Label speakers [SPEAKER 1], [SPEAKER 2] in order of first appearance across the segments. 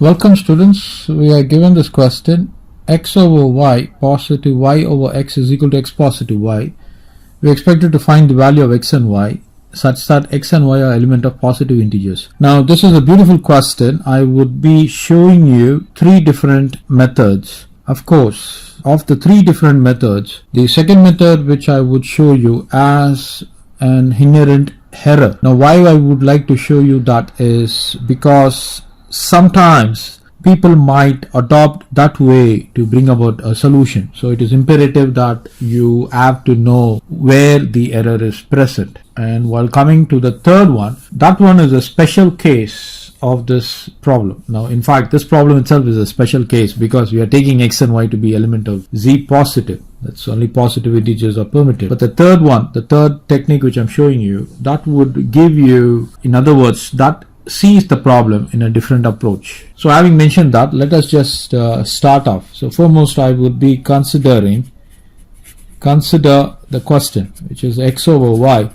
[SPEAKER 1] Welcome students, we are given this question x over y positive y over x is equal to x positive y. We expected to find the value of x and y such that x and y are element of positive integers. Now this is a beautiful question. I would be showing you three different methods. Of course, of the three different methods, the second method which I would show you as an inherent error. Now why I would like to show you that is because sometimes people might adopt that way to bring about a solution. So it is imperative that you have to know where the error is present. And while coming to the third one, that one is a special case of this problem. Now in fact this problem itself is a special case because we are taking x and y to be element of z positive. That's only positive integers are permitted. But the third one, the third technique which I'm showing you, that would give you, in other words, that sees the problem in a different approach. So having mentioned that, let us just start off. So foremost I would be consider the question, which is x over y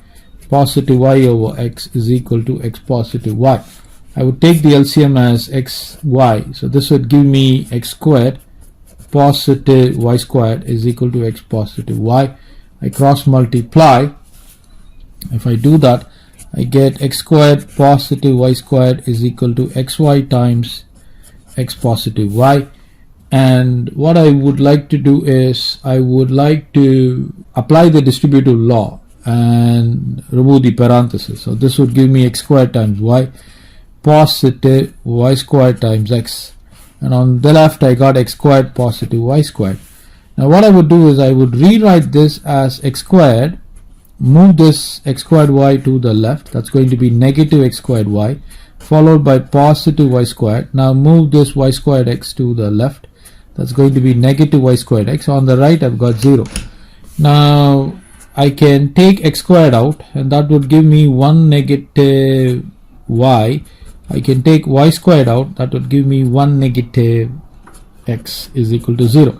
[SPEAKER 1] positive y over x is equal to x positive y. I would take the LCM as x y, so this would give me x squared positive y squared is equal to x positive y. I cross multiply. If I do that, I get x squared positive y squared is equal to xy times x positive y. And what I would like to do is I would like to apply the distributive law and remove the parenthesis. So this would give me x squared times y positive y squared times x, and on the left I got x squared positive y squared. Now what I would do is I would rewrite this as x squared, move this x squared y to the left, that's going to be negative x squared y, followed by positive y squared. Now move this y squared x to the left, that's going to be negative y squared x. On the right I've got 0. Now I can take x squared out and that would give me 1 negative y. I can take y squared out, that would give me 1 negative x is equal to 0.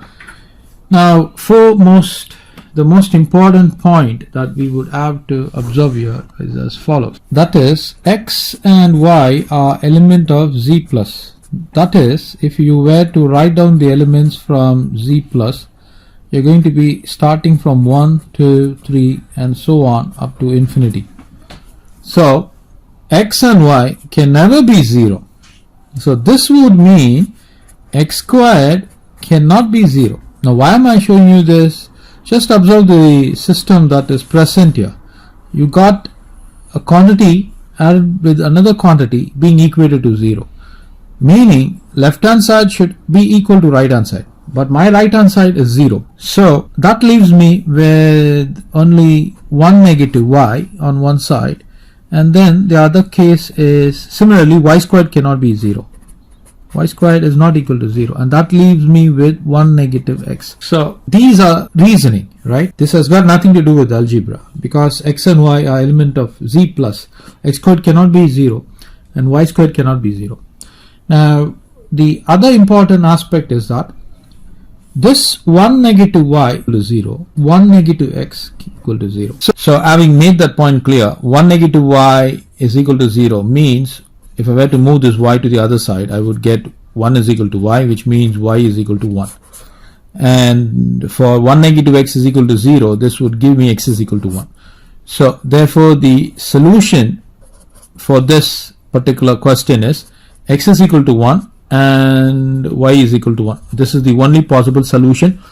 [SPEAKER 1] Now the most important point that we would have to observe here is as follows. That is, x and y are element of z plus. That is, if you were to write down the elements from z plus, you're going to be starting from 1, 2, 3 and so on up to infinity. So x and y can never be 0. So this would mean x squared cannot be 0. Now why am I showing you this? Just observe the system that is present here. You got a quantity added with another quantity being equated to 0, meaning left hand side should be equal to right hand side, but my right hand side is 0. So that leaves me with only 1 negative y on one side, and then the other case is similarly y squared cannot be 0. Y squared is not equal to 0, and that leaves me with 1 negative x. So these are reasoning, right? This has got nothing to do with algebra because x and y are element of z plus. X squared cannot be 0 and y squared cannot be 0. Now the other important aspect is that this 1 negative y equal to 0, 1 negative x equal to 0. So having made that point clear, 1 negative y is equal to 0 means if I were to move this y to the other side, I would get 1 is equal to y, which means y is equal to 1. And for 1 negative x is equal to 0, this would give me x is equal to 1. So therefore the solution for this particular question is x is equal to 1 and y is equal to 1. This is the only possible solution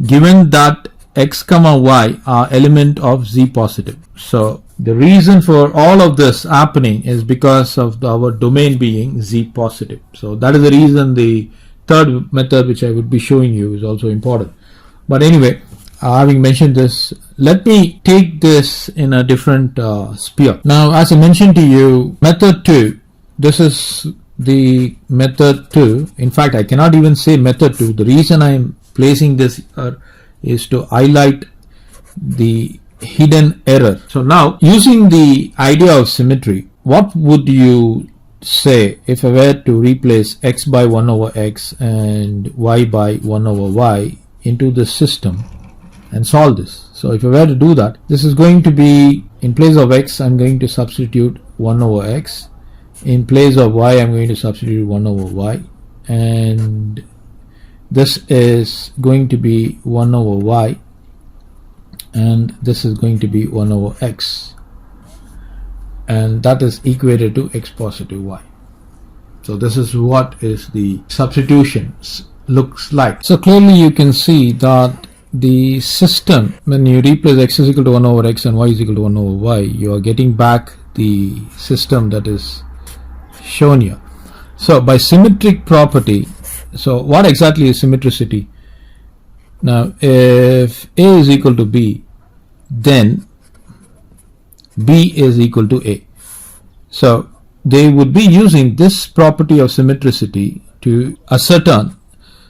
[SPEAKER 1] given that x comma y are element of z positive. So the reason for all of this happening is because of our domain being z positive. So that is the reason the third method which I would be showing you is also important. But anyway, having mentioned this, let me take this in a different sphere. Now as I mentioned to you, method 2, this is the method 2. In fact, I cannot even say method 2. The reason I am placing this is to highlight the hidden error. So now using the idea of symmetry, what would you say if I were to replace x by 1 over x and y by 1 over y into the system and solve this? So if I were to do that, this is going to be, in place of x I'm going to substitute 1 over x In place of y, I'm going to substitute 1 over y, and this is going to be 1 over y, and this is going to be 1 over x, and that is equated to x positive y. So this is what is the substitution looks like. So clearly you can see that the system, when you replace x is equal to 1 over x and y is equal to 1 over y, you are getting back the system that is shown here. So by symmetric property, so what exactly is symmetricity? Now if A is equal to B, then B is equal to A. So they would be using this property of symmetricity to ascertain,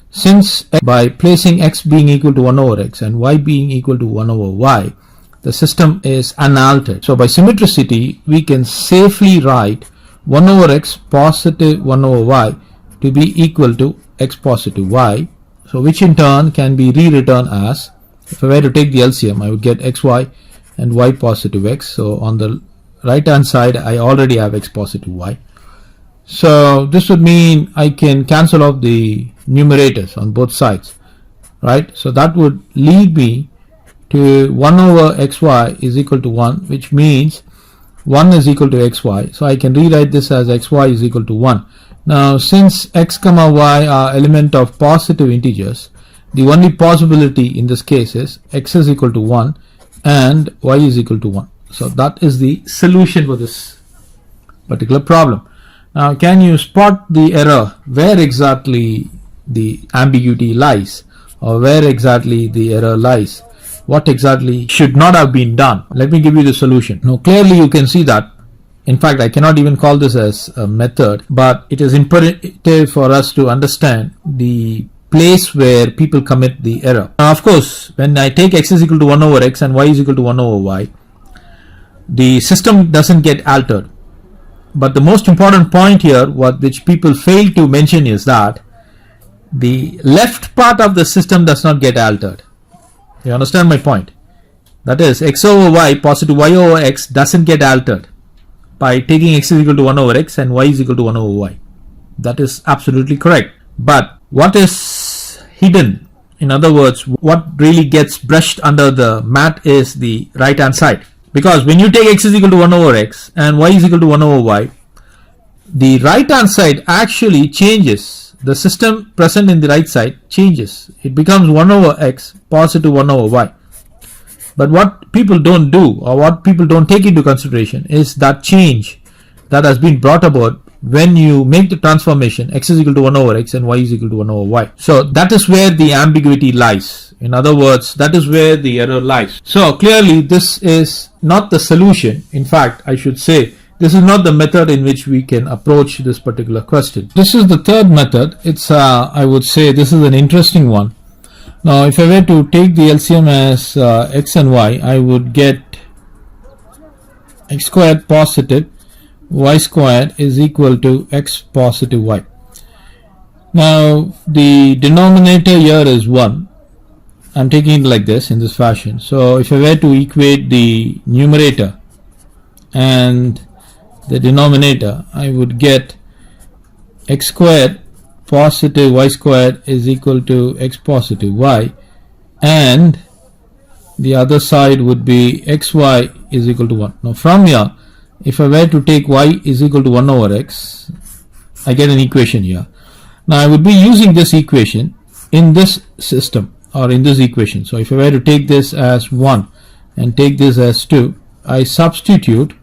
[SPEAKER 1] since by placing x being equal to 1 over x and y being equal to 1 over y, the system is unaltered. So by symmetricity, we can safely write 1 over x positive 1 over y to be equal to x positive y, so which in turn can be rewritten as, if I were to take the LCM, I would get xy and y positive x. So on the right hand side, I already have x positive y. So this would mean I can cancel off the numerators on both sides, right? So that would lead me to 1 over xy is equal to 1, which means 1 is equal to xy. So I can rewrite this as xy is equal to 1. Now since x comma y are element of positive integers, the only possibility in this case is x is equal to 1 and y is equal to 1. So that is the solution for this particular problem. Now can you spot the error, where exactly the ambiguity lies, or where exactly the error lies? What exactly should not have been done? Let me give you the solution. Now clearly you can see that, in fact I cannot even call this as a method, but it is imperative for us to understand the place where people commit the error. Now of course, when I take x is equal to 1 over x and y is equal to 1 over y, the system doesn't get altered. But the most important point here, which people fail to mention, is that the left part of the system does not get altered. You understand my point? That is, x over y positive y over x doesn't get altered by taking x is equal to 1 over x and y is equal to 1 over y. That is absolutely correct. But what is hidden, in other words, what really gets brushed under the mat, is the right hand side. Because when you take x is equal to 1 over x and y is equal to 1 over y, the right hand side actually changes. The system present in the right side changes. It becomes 1 over x positive 1 over y. But what people don't do, or what people don't take into consideration, is that change that has been brought about when you make the transformation x is equal to 1 over x and y is equal to 1 over y. So that is where the ambiguity lies. In other words, that is where the error lies. So clearly this is not the solution. In fact, I should say this is not the method in which we can approach this particular question. This is the third method. It's I would say this is an interesting one. Now if I were to take the LCM as x and y, I would get x squared positive y squared is equal to x positive y. Now the denominator here is 1. I'm taking it like this, in this fashion. So if I were to equate the numerator and the denominator, I would get x squared positive y squared is equal to x positive y, and the other side would be xy is equal to 1. Now from here, if I were to take y is equal to 1 over x, I get an equation here. Now I would be using this equation in this system, or in this equation. So if I were to take this as 1 and take this as 2, I substitute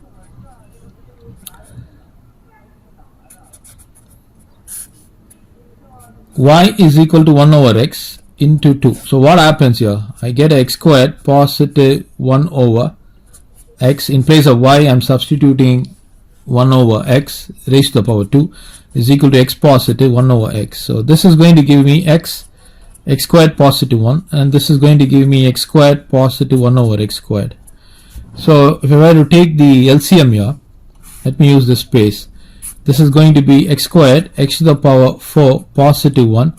[SPEAKER 1] y is equal to 1 over x into 2. So what happens here? I get x squared positive 1 over x. In place of y, I'm substituting 1 over x raised to the power 2 is equal to x positive 1 over x. So this is going to give me x squared positive 1, and this is going to give me x squared positive 1 over x squared. So if I were to take the LCM here, let me use this space. This is going to be x squared x to the power 4 positive 1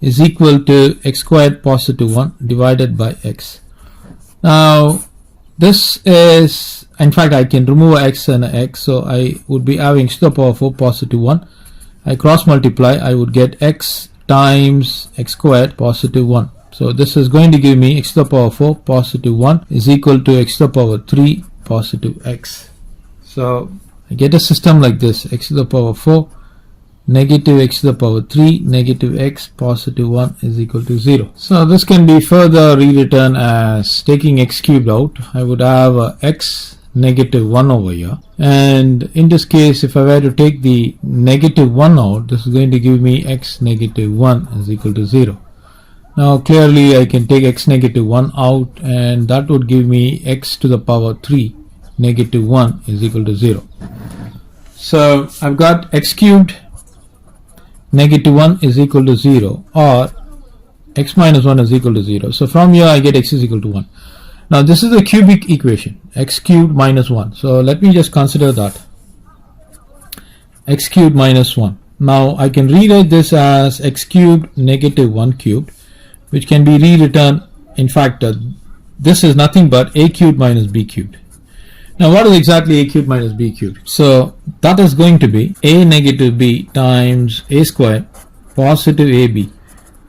[SPEAKER 1] is equal to x squared positive 1 divided by x. Now this is, In fact, I can remove x and x, so I would be having x to the power 4 positive 1. I cross multiply, I would get x times x squared positive 1. So this is going to give me x to the power 4 positive 1 is equal to x to the power 3 positive x. So I get a system like this: x to the power 4 negative x to the power 3 negative x positive 1 is equal to 0. So this can be further rewritten as taking x cubed out. I would have x negative 1 over here, and in this case, if I were to take the negative 1 out, this is going to give me x negative 1 is equal to 0. Now clearly I can take x negative 1 out, and that would give me x to the power 3 negative 1 is equal to 0. So I've got x cubed negative 1 is equal to 0, or x minus 1 is equal to 0. So from here I get x is equal to 1. Now this is a cubic equation, x cubed minus 1. So let me just consider that, x cubed minus 1. Now I can rewrite this as x cubed negative 1 cubed, which can be rewritten, in fact this is nothing but a cubed minus b cubed. Now what is exactly a cubed minus b cubed? So that is going to be a negative b times a squared positive ab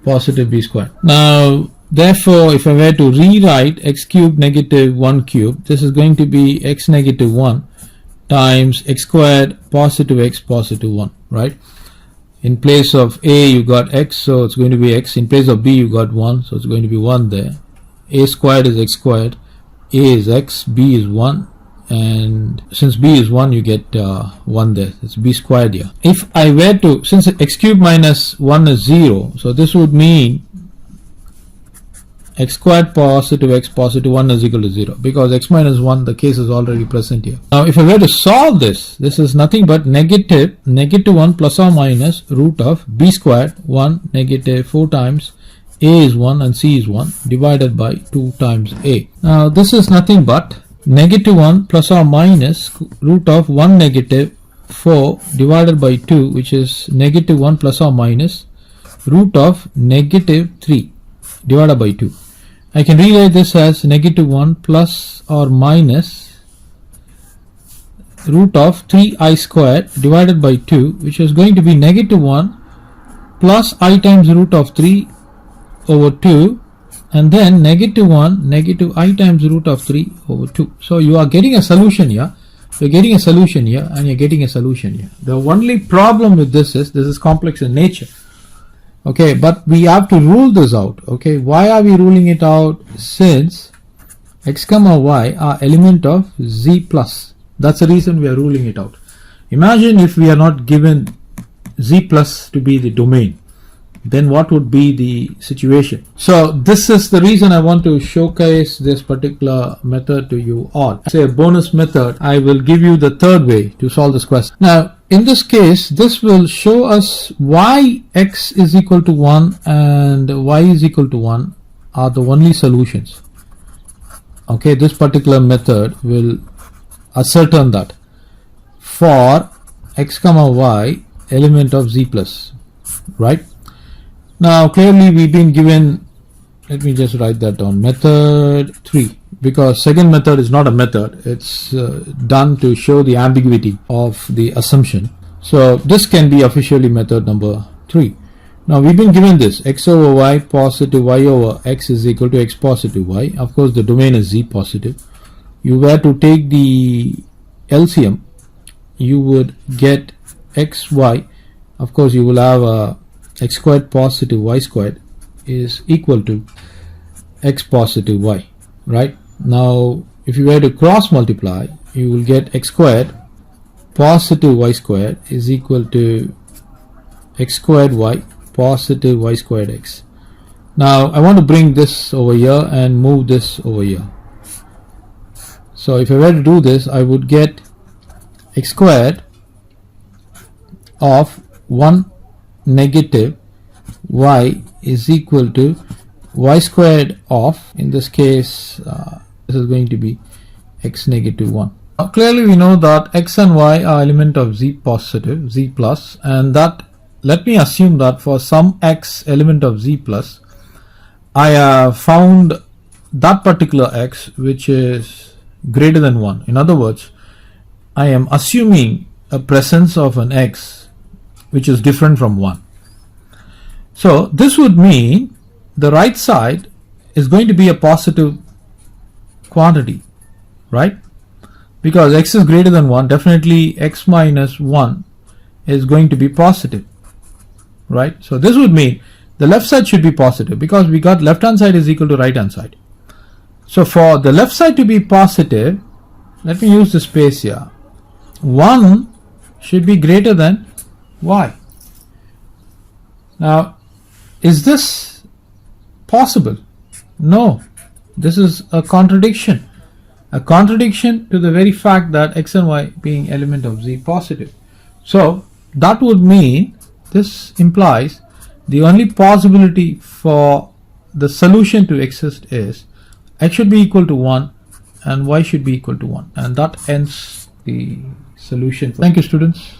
[SPEAKER 1] positive b squared. Now therefore, if I were to rewrite x cubed negative 1 cubed, this is going to be x negative 1 times x squared positive x positive 1, right? In place of a you got x, so it's going to be x. In place of b you got 1, so it's going to be 1 there. A squared is x squared, a is x, b is 1, and since b is 1 you get 1 there. It's b squared here. If I were to, since x cubed minus 1 is 0, so this would mean x squared positive x positive 1 is equal to 0, because x minus 1, the case is already present here. Now if I were to solve this, this is nothing but negative 1 plus or minus root of b squared 1 negative 4 times a is 1 and c is 1 divided by 2 times a. Now this is nothing but negative 1 plus or minus root of 1 negative 4 divided by 2, which is negative 1 plus or minus root of negative 3 divided by 2. I can rewrite this as negative 1 plus or minus root of 3i squared divided by 2, which is going to be negative 1 plus I times root of 3 over 2, and then negative 1 negative I times root of 3 over 2. So you are getting a solution here, you're getting a solution here, and you're getting a solution here. The only problem with this is complex in nature. Okay, but we have to rule this out. Okay, why are we ruling it out? Since x comma y are element of z plus. That's the reason we are ruling it out. Imagine if we are not given z plus to be the domain, then what would be the situation? So this is the reason I want to showcase this particular method to you all. Say a bonus method, I will give you the third way to solve this question. Now in this case, this will show us why x is equal to 1 and y is equal to 1 are the only solutions. Okay, this particular method will ascertain that for x comma y element of z plus, right? Now clearly we've been given, let me just write that down, method 3, because second method is not a method, it's done to show the ambiguity of the assumption. So this can be officially method number 3. Now we've been given this x over y positive y over x is equal to x positive y. Of course the domain is z positive. You were to take the LCM, you would get xy. Of course you will have a x squared positive y squared is equal to x positive y, right? Now if you were to cross multiply, you will get x squared positive y squared is equal to x squared y positive y squared x. Now I want to bring this over here and move this over here. So if I were to do this, I would get x squared of 1 negative y is equal to y squared of, in this case this is going to be x negative 1. Now clearly we know that x and y are element of z positive, z plus, and that, let me assume that for some x element of z plus, I have found that particular x which is greater than 1. In other words, I am assuming a presence of an x which is different from 1. So this would mean the right side is going to be a positive quantity, right? Because x is greater than 1, definitely x minus 1 is going to be positive, right? So this would mean the left side should be positive, because we got left hand side is equal to right hand side. So for the left side to be positive, let me use the space here. 1 should be greater than y. Now, is this possible? No. This is a contradiction. A contradiction to the very fact that x and y being element of z positive. So that would mean, this implies the only possibility for the solution to exist is x should be equal to 1 and y should be equal to 1, and that ends the solution. Thank you, students.